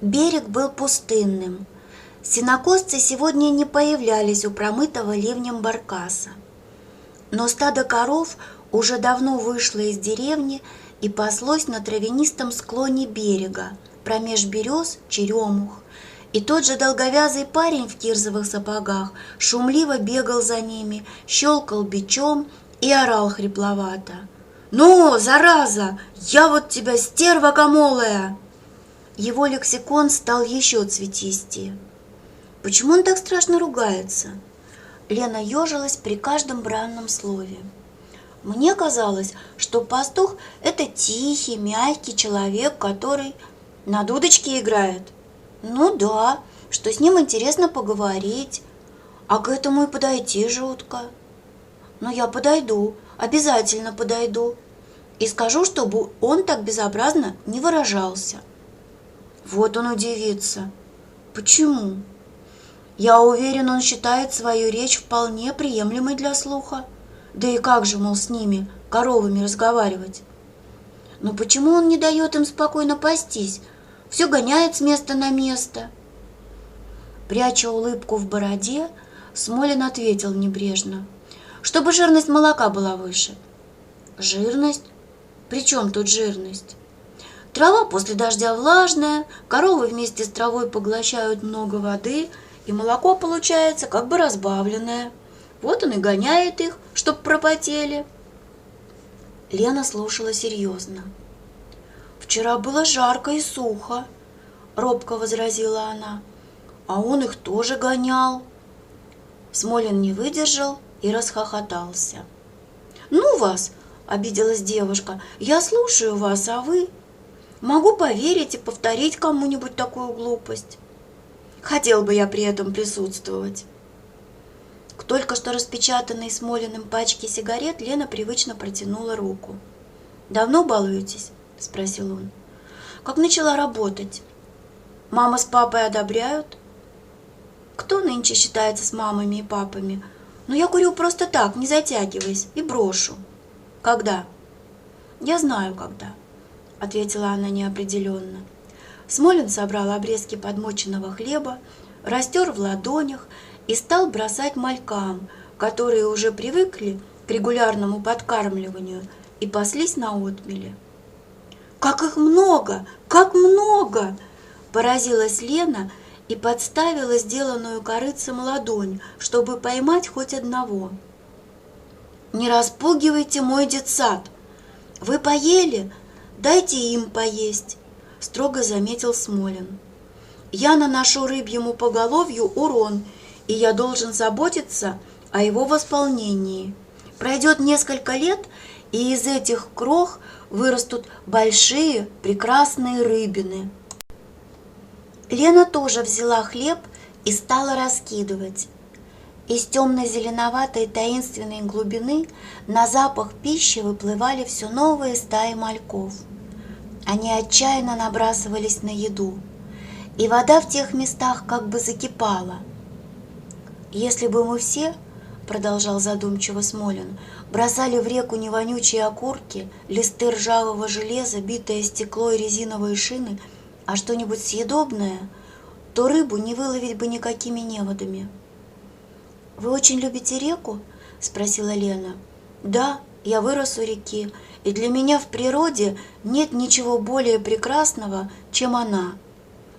Берег был пустынным. Сенокосцы сегодня не появлялись у промытого ливнем баркаса. Но стадо коров уже давно вышло из деревни и паслось на травянистом склоне берега, промеж берез черемух. И тот же долговязый парень в кирзовых сапогах шумливо бегал за ними, щелкал бичом и орал хрипловато: «Ну, зараза, я вот тебя, стерва комолая!» Его лексикон стал еще цветистее. Почему он так страшно ругается? Лена ежилась при каждом бранном слове. Мне казалось, что пастух – это тихий, мягкий человек, который на дудочке играет. Ну да, что с ним интересно поговорить, а к этому и подойти жутко. Но я подойду, обязательно подойду, и скажу, чтобы он так безобразно не выражался. Вот он удивится. Почему? Я уверен, он считает свою речь вполне приемлемой для слуха. Да и как же, мол, с ними, коровами, разговаривать? Но почему он не дает им спокойно пастись? Все гоняет с места на место. Пряча улыбку в бороде, Смолин ответил небрежно: чтобы жирность молока была выше. Жирность? При чем тут жирность? Трава после дождя влажная, коровы вместе с травой поглощают много воды, и молоко получается как бы разбавленное. Вот он и гоняет их, чтоб пропотели. Лена слушала серьезно. «Вчера было жарко и сухо», — робко возразила она, — «а он их тоже гонял». Смолин не выдержал и расхохотался. «Ну вас!» — обиделась девушка. «Я слушаю вас, а вы...» Могу поверить и повторить кому-нибудь такую глупость. Хотел бы я при этом присутствовать». К только что распечатанной Смолиным пачке сигарет Лена привычно протянула руку. «Давно балуетесь?» – спросил он. «Как начала работать? Мама с папой одобряют?» «Кто нынче считается с мамами и папами? Но я курю просто так, не затягиваясь, и брошу». «Когда?» «Я знаю, когда», — ответила она неопределенно. Смолин собрал обрезки подмоченного хлеба, растер в ладонях и стал бросать малькам, которые уже привыкли к регулярному подкармливанию и паслись на отмеле. «Как их много! Как много!» – поразилась Лена и подставила сделанную корытцем ладонь, чтобы поймать хоть одного. «Не распугивайте мой детсад! Вы поели? Дайте им поесть», — строго заметил Смолин. «Я наношу рыбьему поголовью урон, и я должен заботиться о его восполнении. Пройдет несколько лет, и из этих крох вырастут большие прекрасные рыбины». Лена тоже взяла хлеб и стала раскидывать. Из темно-зеленоватой таинственной глубины на запах пищи выплывали все новые стаи мальков. Они отчаянно набрасывались на еду, и вода в тех местах как бы закипала. «Если бы мы все, — продолжал задумчиво Смолин, — бросали в реку не вонючие окурки, листы ржавого железа, битое стекло и резиновые шины, а что-нибудь съедобное, то рыбу не выловить бы никакими неводами». «Вы очень любите реку?» – спросила Лена. «Да, я вырос у реки, и для меня в природе нет ничего более прекрасного, чем она.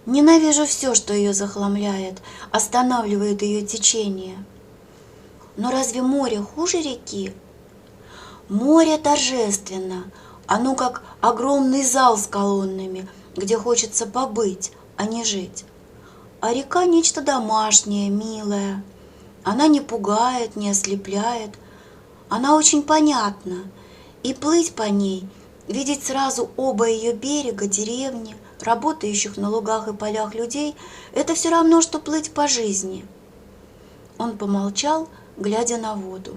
Ненавижу все, что ее захламляет, останавливает ее течение». «Но разве море хуже реки?» «Море торжественно, оно как огромный зал с колоннами, где хочется побыть, а не жить. А река нечто домашнее, милое. Она не пугает, не ослепляет, она очень понятна, и плыть по ней, видеть сразу оба ее берега, деревни, работающих на лугах и полях людей – это все равно, что плыть по жизни». Он помолчал, глядя на воду.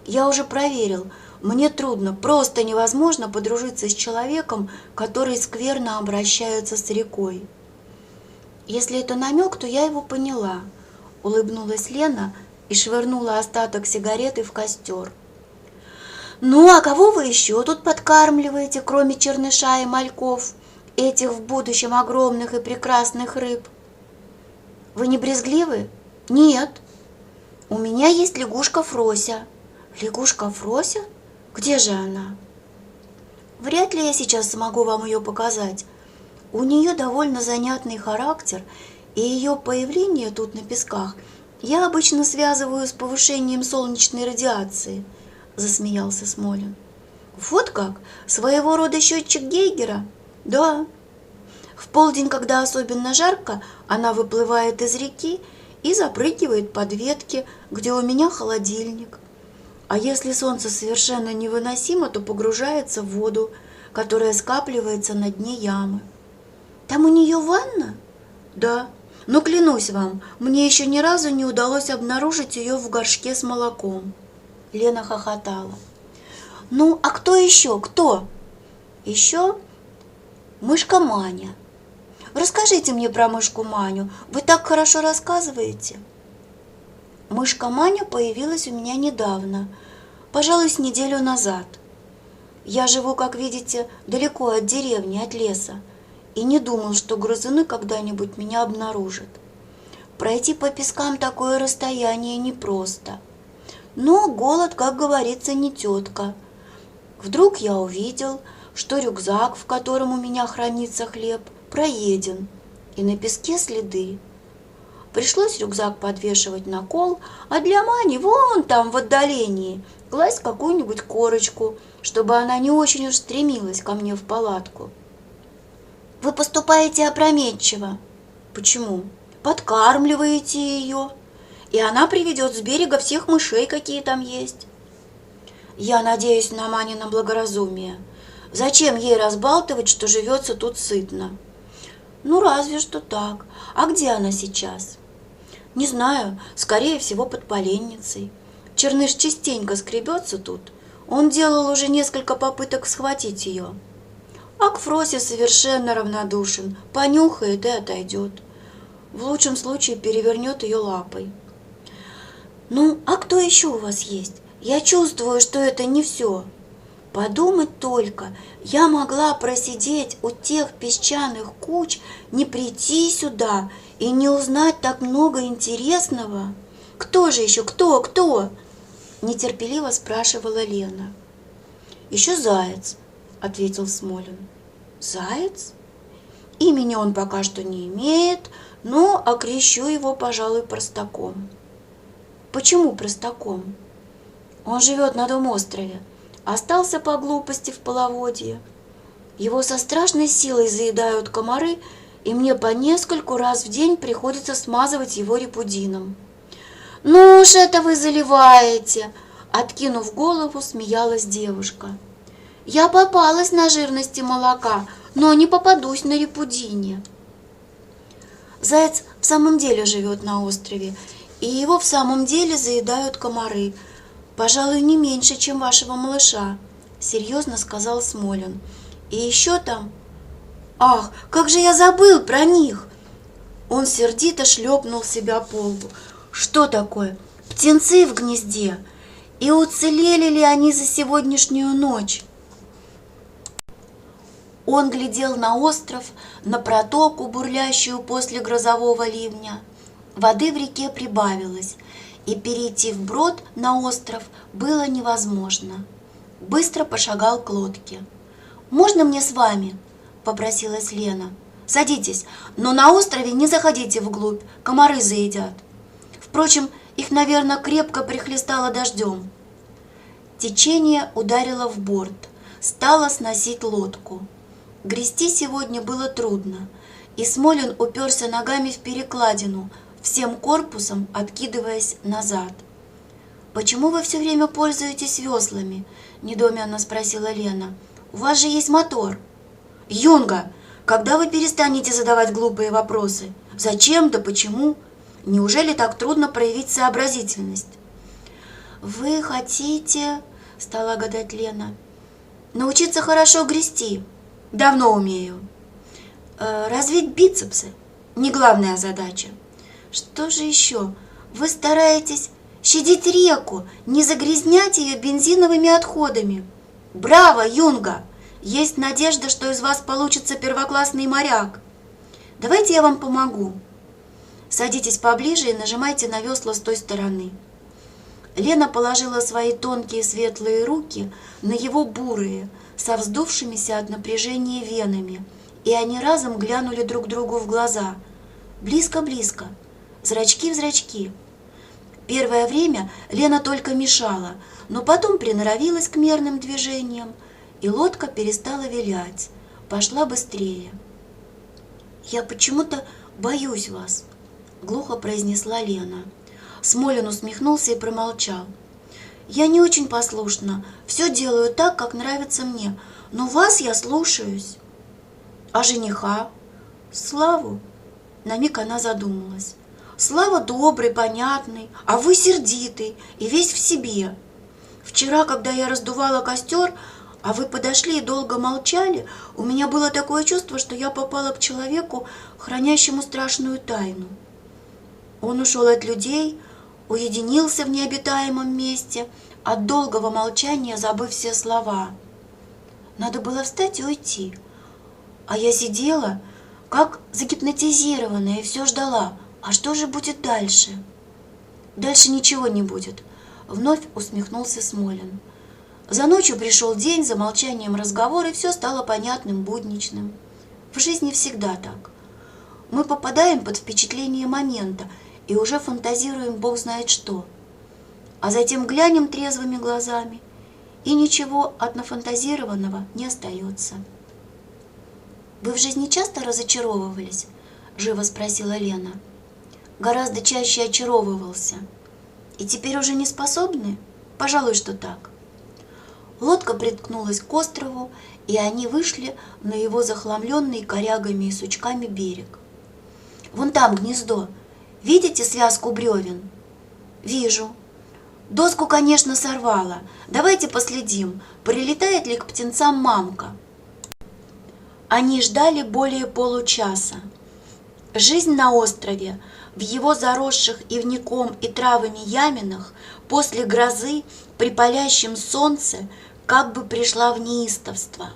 «Я уже проверил, мне трудно, просто невозможно подружиться с человеком, который скверно обращается с рекой». «Если это намек, то я его поняла», — улыбнулась Лена и швырнула остаток сигареты в костер. «Ну, а кого вы еще тут подкармливаете, кроме черныша и мальков? этих в будущем огромных и прекрасных рыб. Вы не брезгливы? Нет. У меня есть лягушка Фрося. Лягушка Фрося? Где же она? Вряд ли я сейчас смогу вам ее показать. У нее довольно занятный характер, и ее появление тут на песках я обычно связываю с повышением солнечной радиации, засмеялся Смолин. Вот как? Своего рода счетчик Гейгера? Да. В полдень, когда особенно жарко, она выплывает из реки и запрыгивает под ветки, где у меня холодильник. А если солнце совершенно невыносимо, то погружается в воду, которая скапливается на дне ямы. Там у нее ванна? Да. Но клянусь вам, мне еще ни разу не удалось обнаружить ее в горшке с молоком. Лена хохотала. Ну, а кто еще? Кто? Еще мышка Маня. Расскажите мне про мышку Маню. Вы так хорошо рассказываете. Мышка Маня появилась у меня недавно, пожалуй, с неделю назад. Я живу, как видите, далеко от деревни, от леса, и не думал, что грызуны когда-нибудь меня обнаружат. Пройти по пескам такое расстояние непросто. Но голод, как говорится, не тетка. Вдруг я увидел, что рюкзак, в котором у меня хранится хлеб, проеден, и на песке следы. Пришлось рюкзак подвешивать на кол, а для Мани вон там в отдалении класть какую-нибудь корочку, чтобы она не очень уж стремилась ко мне в палатку. Вы поступаете опрометчиво. Почему? Подкармливаете ее, и она приведет с берега всех мышей, какие там есть. Я надеюсь на Манино благоразумие. Зачем ей разбалтывать, что живется тут сытно? Ну, разве что так. А где она сейчас? Не знаю, скорее всего, под поленницей. Черныш частенько скребется тут. Он делал уже несколько попыток схватить ее. А к Фросе совершенно равнодушен, понюхает и отойдет. В лучшем случае перевернет ее лапой. Ну, а кто еще у вас есть? Я чувствую, что это не все. Подумать только, я могла просидеть у тех песчаных куч, не прийти сюда и не узнать так много интересного. Кто же еще? Кто? Нетерпеливо спрашивала Лена. Еще Заяц, ответил Смолин. Заяц? Имени он пока что не имеет, но окрещу его, пожалуй, Простаком. Почему Простаком? Он живет на том острове. Остался по глупости в половодье. Его со страшной силой заедают комары, и мне по нескольку раз в день приходится смазывать его репудином. «Ну уж это вы заливаете!» Откинув голову, смеялась девушка. «Я попалась на жирности молока, но не попадусь на репудине». Заяц в самом деле живет на острове, и его в самом деле заедают комары. Пожалуй, не меньше, чем вашего малыша, серьезно сказал Смолин. И еще там... Ах, как же я забыл про них! Он сердито шлепнул себя по лбу. Что такое? Птенцы в гнезде. И уцелели ли они за сегодняшнюю ночь? Он глядел на остров, на протоку, бурлящую после грозового ливня. Воды в реке прибавилось, и перейти вброд на остров было невозможно. Быстро пошагал к лодке. «Можно мне с вами?» – попросилась Лена. «Садитесь, но на острове не заходите вглубь, комары заедят. Впрочем, их, наверное, крепко прихлестало дождем». Течение ударило в борт, стало сносить лодку. Грести сегодня было трудно, и Смолин уперся ногами в перекладину, всем корпусом откидываясь назад. «Почему вы все время пользуетесь веслами?» – недоуменно спросила Лена. «У вас же есть мотор». «Юнга, когда вы перестанете задавать глупые вопросы? Зачем да почему? Неужели так трудно проявить сообразительность?» «Вы хотите, – стала гадать Лена, – научиться хорошо грести?» «Давно умею». «Развить бицепсы? Не главная задача». «Что же еще? Вы стараетесь щадить реку, не загрязнять ее бензиновыми отходами». «Браво, Юнга! Есть надежда, что из вас получится первоклассный моряк. Давайте я вам помогу. Садитесь поближе и нажимайте на весла с той стороны». Лена положила свои тонкие светлые руки на его бурые, со вздувшимися от напряжения венами, и они разом глянули друг другу в глаза. Близко-близко, зрачки в зрачки. Первое время Лена только мешала, но потом приноровилась к мерным движениям, и лодка перестала вилять, пошла быстрее. «Я почему-то боюсь вас», — глухо произнесла Лена. Смолин усмехнулся и промолчал. «Я не очень послушна, все делаю так, как нравится мне, но вас я слушаюсь». «А жениха?» «Славу?» На миг она задумалась. «Слава добрый, понятный, а вы сердитый и весь в себе. Вчера, когда я раздувала костер, а вы подошли и долго молчали, у меня было такое чувство, что я попала к человеку, хранящему страшную тайну. Он ушел от людей, уединился в необитаемом месте, от долгого молчания забыв все слова. Надо было встать и уйти. А я сидела, как загипнотизированная, и все ждала. А что же будет дальше?» «Дальше ничего не будет», — вновь усмехнулся Смолин. За ночью пришел день, за молчанием разговор, и все стало понятным, будничным. В жизни всегда так. Мы попадаем под впечатление момента и уже фантазируем бог знает что. А затем глянем трезвыми глазами, и ничего от нафантазированного не остается. «Вы в жизни часто разочаровывались?» — живо спросила Лена. «Гораздо чаще очаровывался. И теперь уже не способны? Пожалуй, что так». Лодка приткнулась к острову, и они вышли на его захламленный корягами и сучками берег. «Вон там гнездо. Видите связку бревен?» «Вижу. Доску, конечно, сорвала. Давайте последим, прилетает ли к птенцам мамка». Они ждали более получаса. Жизнь на острове, в его заросших ивняком и травами яминах, после грозы, при палящем солнце, как бы пришла в неистовство.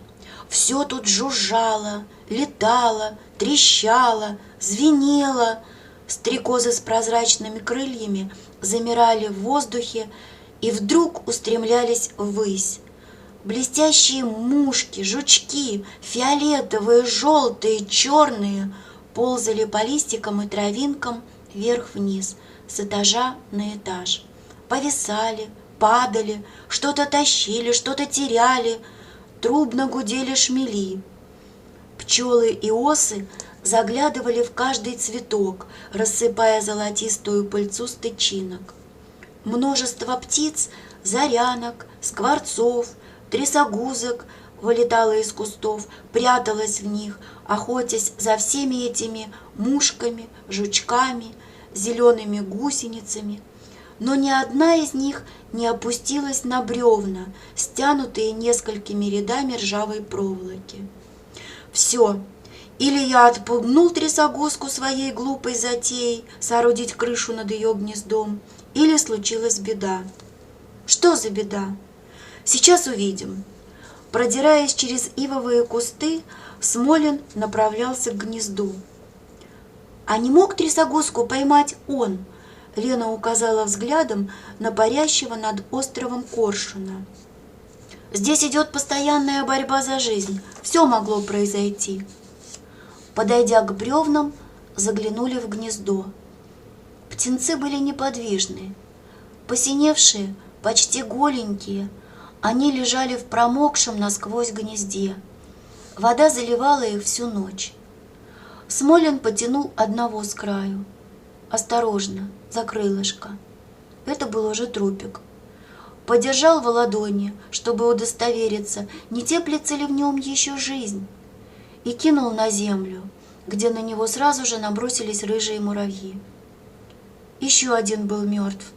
Все тут жужжало, летало, трещало, звенело. Стрекозы с прозрачными крыльями замирали в воздухе и вдруг устремлялись ввысь. Блестящие мушки, жучки, фиолетовые, желтые, черные, ползали по листикам и травинкам вверх-вниз, с этажа на этаж. Повисали, падали, что-то тащили, что-то теряли, трубно гудели шмели. Пчелы и осы заглядывали в каждый цветок, рассыпая золотистую пыльцу с тычинок. Множество птиц, зарянок, скворцов, трясогузок вылетало из кустов, пряталось в них, охотясь за всеми этими мушками, жучками, зелеными гусеницами. Но ни одна из них не опустилась на бревна, стянутые несколькими рядами ржавой проволоки. Все. Или я отпугнул трясогузку своей глупой затеей соорудить крышу над ее гнездом, или случилась беда. Что за беда? Сейчас увидим. Продираясь через ивовые кусты, Смолин направлялся к гнезду. «А не мог трясогузку поймать он?» Лена указала взглядом на парящего над островом коршуна. «Здесь идет постоянная борьба за жизнь. Все могло произойти». Подойдя к бревнам, заглянули в гнездо. Птенцы были неподвижны. Посиневшие, почти голенькие, они лежали в промокшем насквозь гнезде. Вода заливала их всю ночь. Смолин потянул одного с краю. Осторожно, за крылышко. Это был уже трупик. Подержал в ладони, чтобы удостовериться, не теплится ли в нем еще жизнь, и кинул на землю, где на него сразу же набросились рыжие муравьи. Еще один был мертв.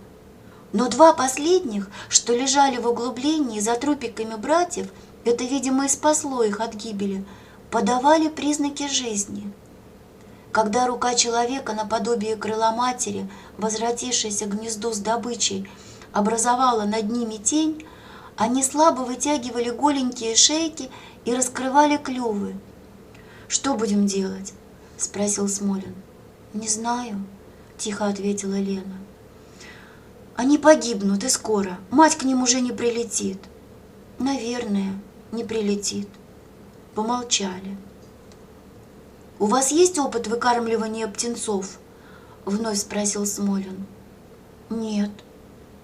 Но два последних, что лежали в углублении за трупиками братьев, это, видимо, и спасло их от гибели, подавали признаки жизни. Когда рука человека наподобие крыла матери, возвратившейся к гнезду с добычей, образовала над ними тень, Они слабо вытягивали голенькие шейки и раскрывали клювы. «Что будем делать?» – спросил Смолин. «Не знаю», – тихо ответила Лена. «Они погибнут, и скоро. Мать к ним уже не прилетит». «Наверное, не прилетит». Помолчали. «У вас есть опыт выкармливания птенцов?» – вновь спросил Смолин. «Нет».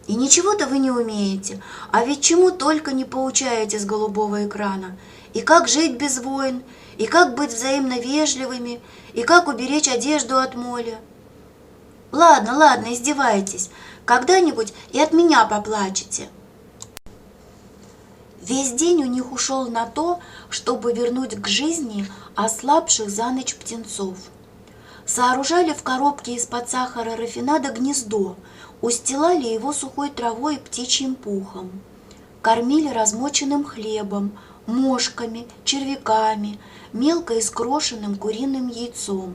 «И ничего-то вы не умеете, а ведь чему только не поучаете с голубого экрана. И как жить без войн, и как быть взаимно вежливыми, и как уберечь одежду от моли». «Ладно, ладно, издевайтесь. Когда-нибудь и от меня поплачете». Весь день у них ушел на то, чтобы вернуть к жизни ослабших за ночь птенцов. Сооружали в коробке из-под сахара рафинада гнездо, устилали его сухой травой и птичьим пухом. Кормили размоченным хлебом, мошками, червяками, мелко искрошенным куриным яйцом.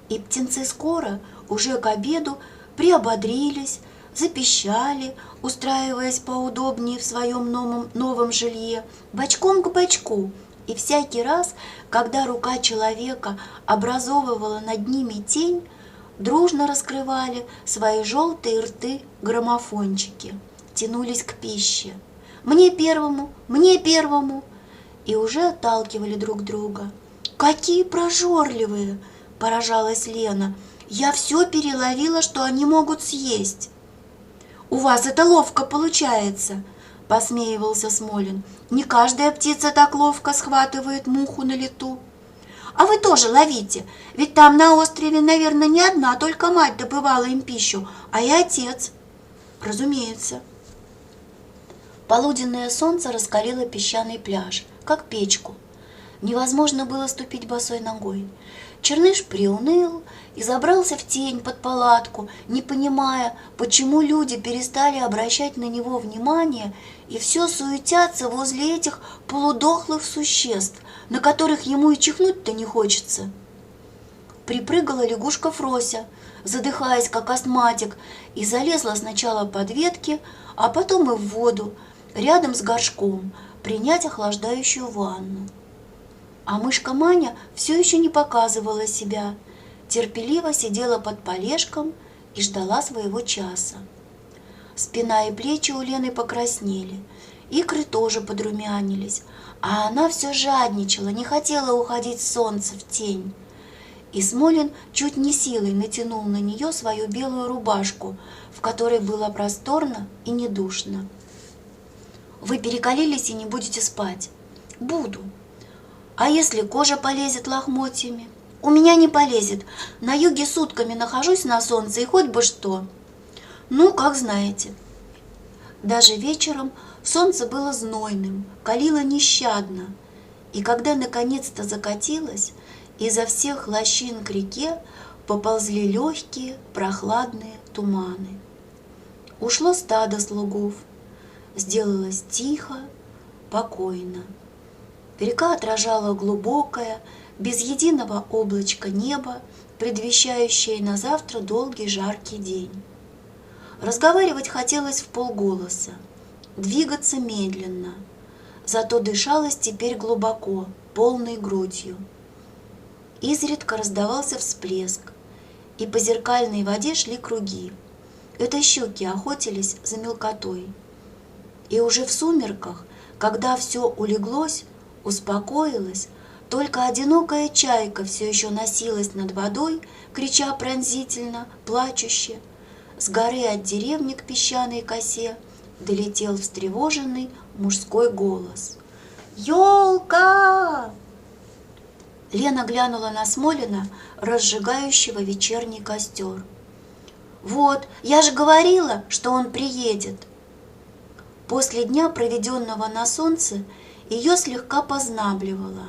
И птенцы скоро, уже к обеду, приободрились, запищали, устраиваясь поудобнее в своем новом жилье, бочком к бочку, и всякий раз, когда рука человека образовывала над ними тень, дружно раскрывали свои желтые рты граммофончики, тянулись к пище. «Мне первому! Мне первому!» И уже отталкивали друг друга. «Какие прожорливые!» – поражалась Лена. «Я все переловила, что они могут съесть». «У вас это ловко получается», – посмеивался Смолин. «Не каждая птица так ловко схватывает муху на лету». «А вы тоже ловите, ведь там на острове, наверное, не одна только мать добывала им пищу, а и отец». «Разумеется». Полуденное солнце раскалило песчаный пляж, как печку. Невозможно было ступить босой ногой. Черныш приуныл и забрался в тень под палатку, не понимая, почему люди перестали обращать на него внимание и все суетятся возле этих полудохлых существ, на которых ему и чихнуть-то не хочется. Припрыгала лягушка Фрося, задыхаясь как астматик, и залезла сначала под ветки, а потом и в воду, рядом с горшком, принять охлаждающую ванну. А мышка Маня все еще не показывала себя, терпеливо сидела под полежком и ждала своего часа. Спина и плечи у Лены покраснели, икры тоже подрумянились, а она все жадничала, не хотела уходить с солнца в тень. И Смолин чуть не силой натянул на нее свою белую рубашку, в которой было просторно и не душно. «Вы перекалились и не будете спать?» «Буду». «А если кожа полезет лохмотьями?» «У меня не полезет. На юге сутками нахожусь на солнце, и хоть бы что». «Ну, как знаете». Даже вечером солнце было знойным, калило нещадно, и когда наконец-то закатилось, изо всех лощин к реке поползли легкие прохладные туманы. Ушло стадо слугов, сделалось тихо, покойно. Река отражала глубокое, без единого облачка небо, предвещающее на завтра долгий жаркий день. Разговаривать хотелось вполголоса, двигаться медленно, зато дышалось теперь глубоко, полной грудью. Изредка раздавался всплеск, и по зеркальной воде шли круги. Это щуки охотились за мелкотой. И уже в сумерках, когда все улеглось, успокоилось, только одинокая чайка все еще носилась над водой, крича пронзительно, плачуще. С горы от деревни к песчаной косе долетел встревоженный мужской голос. «Ёлка!» Лена глянула на Смолина, разжигающего вечерний костер. «Вот, я же говорила, что он приедет!» После дня, проведенного на солнце, ее слегка познабливало.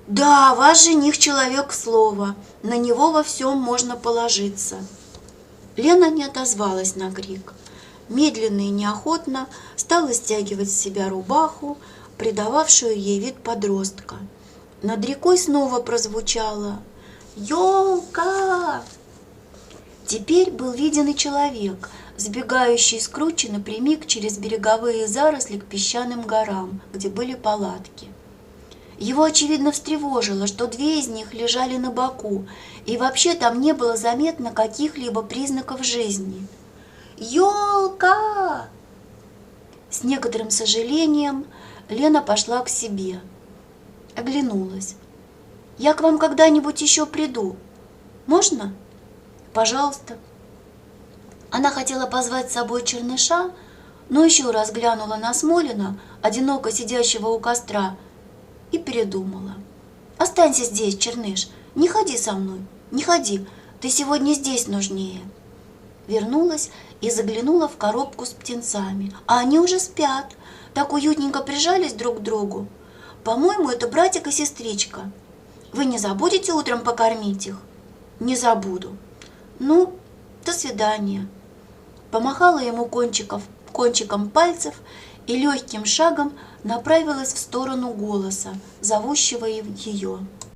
«Да, ваш жених человек слова, на него во всем можно положиться». Лена не отозвалась на крик. Медленно и неохотно стала стягивать с себя рубаху, придававшую ей вид подростка. Над рекой снова прозвучало «Ёлка!». Теперь был виден и человек, сбегающий с кручи напрямик через береговые заросли к песчаным горам, где были палатки. Его, очевидно, встревожило, что две из них лежали на боку, и вообще там не было заметно каких-либо признаков жизни. «Ёлка!» С некоторым сожалением Лена пошла к себе. Оглянулась. «Я к вам когда-нибудь еще приду. Можно?» «Пожалуйста». Она хотела позвать с собой Черныша, но еще раз глянула на Смолина, одиноко сидящего у костра, и передумала. «Останься здесь, Черныш, не ходи со мной, не ходи, ты сегодня здесь нужнее». Вернулась и заглянула в коробку с птенцами, а они уже спят, так уютненько прижались друг к другу. «По-моему, это братик и сестричка. Вы не забудете утром покормить их?» «Не забуду». «Ну, до свидания». Помахала ему кончиком пальцев и легким шагом направилась в сторону голоса, зовущего ее.